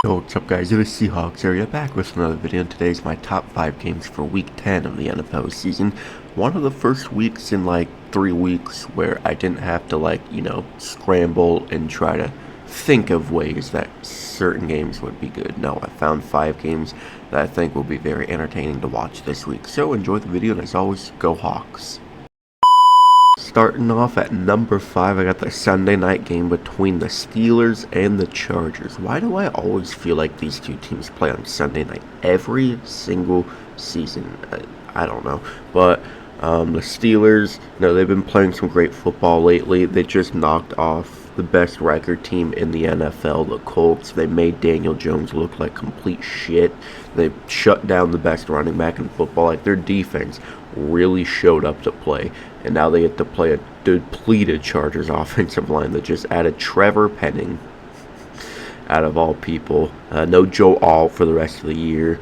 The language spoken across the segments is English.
Yo, what's up guys, it is Seahawks area back with another video, and today's my top 5 games for week 10 of the NFL season. One of the first weeks in like 3 weeks where I didn't have to scramble and try to think of ways that certain games would be good. No, I found 5 games that I think will be very entertaining to watch this week. So enjoy the video, and as always, go Hawks. Starting off at number 5, I got the Sunday night game between the Steelers and the Chargers. Why do I always feel like these two teams play on Sunday night every single season? I don't know. But the Steelers, they've been playing some great football lately. They just knocked off the best record team in the NFL, the Colts. They made Daniel Jones look like complete shit. They shut down the best running back in football. Like, their defense really showed up to play. And now they get to play a depleted Chargers offensive line that just added Trevor Penning, out of all people. No Joe Alt for the rest of the year.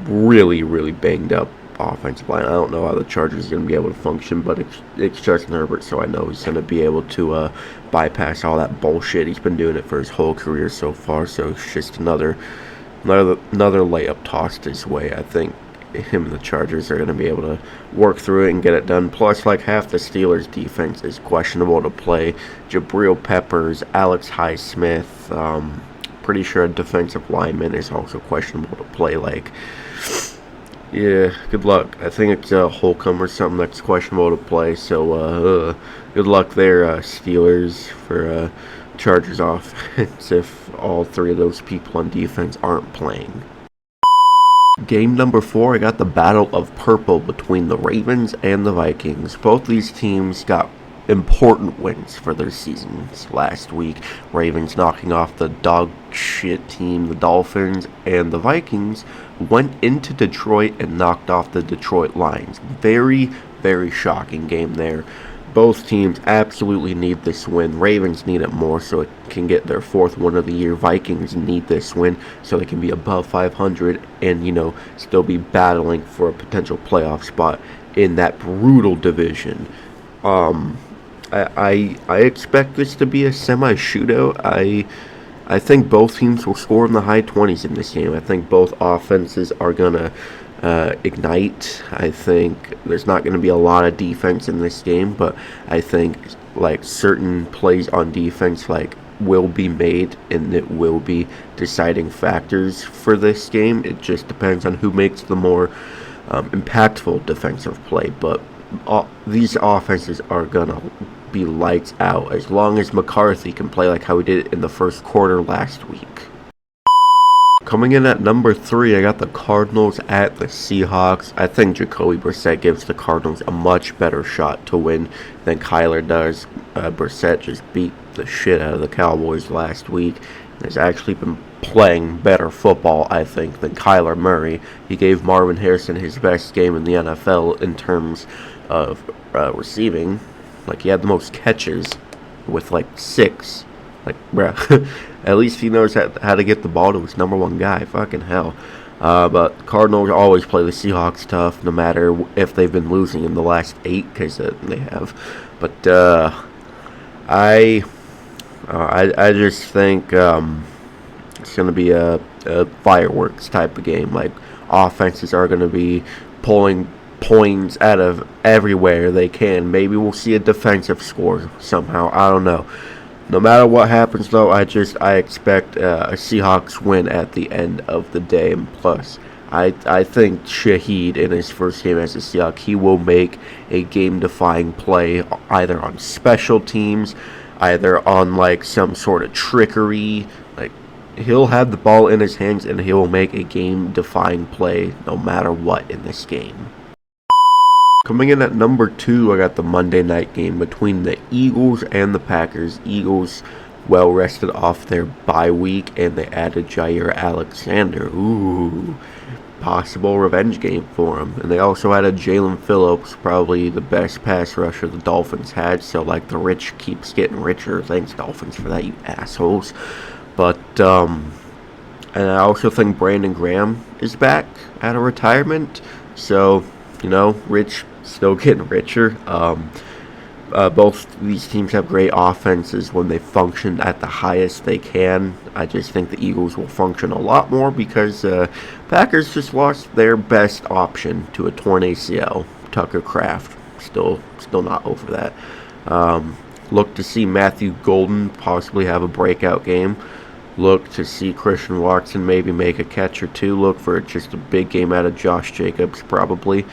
Really banged up offensive line. I don't know how the Chargers are going to be able to function, but it's Justin Herbert, so I know he's going to be able to bypass all that bullshit. He's been doing it for his whole career so far, so it's just another layup tossed his way. I think him and the Chargers are going to be able to work through it and get it done. Plus, like, half the Steelers' defense is questionable to play. Jabril Peppers, Alex Highsmith, pretty sure a defensive lineman is also questionable to play. Like, yeah, good luck. I think it's Holcomb or something that's questionable to play. So, good luck there, Steelers, for Chargers offense if all three of those people on defense aren't playing. Game number 4, I got the Battle of Purple between the Ravens and the Vikings. Both these teams got important wins for their seasons last week. Ravens knocking off the dog shit team, the Dolphins, and the Vikings went into Detroit and knocked off the Detroit Lions. Very shocking game there. Both teams absolutely need this win. Ravens need it more so it can get their 4th win of the year. Vikings need this win so they can be above 500 and, still be battling for a potential playoff spot in that brutal division. I expect this to be a semi-shootout. I think both teams will score in the high 20s in this game. I think both offenses are going to ignite. I think there's not going to be a lot of defense in this game, but I think certain plays on defense will be made, and it will be deciding factors for this game. It just depends on who makes the more impactful defensive play, but these offenses are gonna be lights out as long as McCarthy can play like how he did in the first quarter last week. Coming in at number 3, I got the Cardinals at the Seahawks. I think Jacoby Brissett gives the Cardinals a much better shot to win than Kyler does. Brissett just beat the shit out of the Cowboys last week and has actually been playing better football, I think, than Kyler Murray. He gave Marvin Harrison his best game in the NFL in terms of receiving. He had the most catches with 6. Bruh, at least he knows how to get the ball to his number 1 guy. Fucking hell. But Cardinals always play the Seahawks tough, no matter if they've been losing in the last 8, because they have. But I just think it's going to be a fireworks type of game. Offenses are going to be pulling points out of everywhere they can. Maybe we'll see a defensive score somehow. I don't know. No matter what happens, though, I expect a Seahawks win at the end of the day. And plus, I think Shaheed, in his first game as a Seahawk, he will make a game-defying play either on special teams, either on some sort of trickery. He'll have the ball in his hands and he'll make a game-defying play no matter what in this game. Coming in at number 2, I got the Monday night game between the Eagles and the Packers. Eagles well rested off their bye week, and they added Jair Alexander. Ooh, possible revenge game for him. And they also added Jalen Phillips, probably the best pass rusher the Dolphins had. So the rich keeps getting richer. Thanks, Dolphins, for that, you assholes. But and I also think Brandon Graham is back out of retirement. So, rich still getting richer. Both these teams have great offenses when they function at the highest they can. I just think the Eagles will function a lot more because Packers just lost their best option to a torn ACL. Tucker Kraft, still not over that. Look to see Matthew Golden possibly have a breakout game. Look to see Christian Watson maybe make a catch or two. Look for just a big game out of Josh Jacobs probably.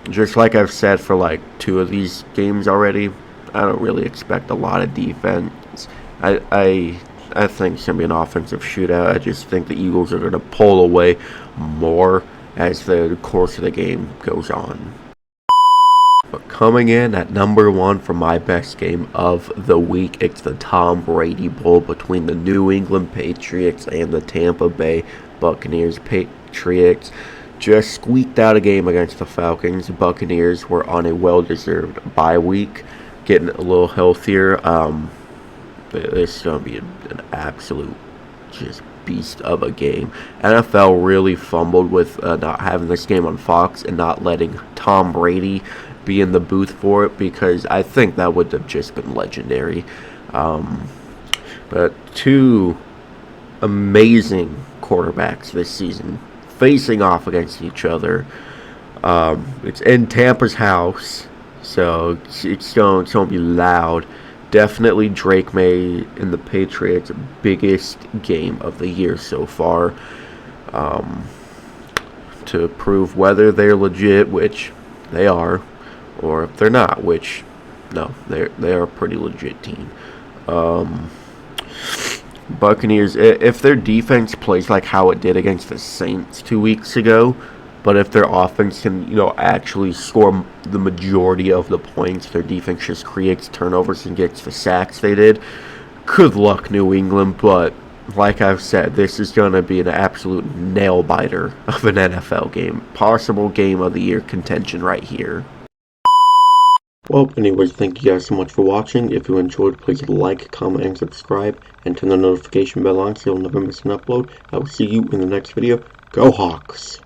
Just like I've said for like 2 of these games already, I don't really expect a lot of defense. I think it's going to be an offensive shootout. I just think the Eagles are going to pull away more as the course of the game goes on. But coming in at number 1 for my best game of the week, it's the Tom Brady Bowl between the New England Patriots and the Tampa Bay Buccaneers. Patriots just squeaked out a game against the Falcons. The Buccaneers were on a well-deserved bye week, getting a little healthier. This is going to be an absolute just beast of a game. NFL really fumbled with not having this game on Fox and not letting Tom Brady be in the booth for it, because I think that would have just been legendary. But 2 amazing quarterbacks this season facing off against each other. It's in Tampa's house, so it's going to be loud. Definitely Drake May and the Patriots' biggest game of the year so far, to prove whether they're legit, which they are, or if they're not, which no, they are a pretty legit team. Buccaneers, if their defense plays like how it did against the Saints 2 weeks ago, but if their offense can, actually score the majority of the points, their defense just creates turnovers and gets the sacks they did, good luck, New England. But like I've said, this is going to be an absolute nail-biter of an NFL game. Possible game of the year contention right here. Well, anyways, thank you guys so much for watching. If you enjoyed, please like, comment, and subscribe, and turn the notification bell on so you'll never miss an upload. I will see you in the next video. Go Hawks!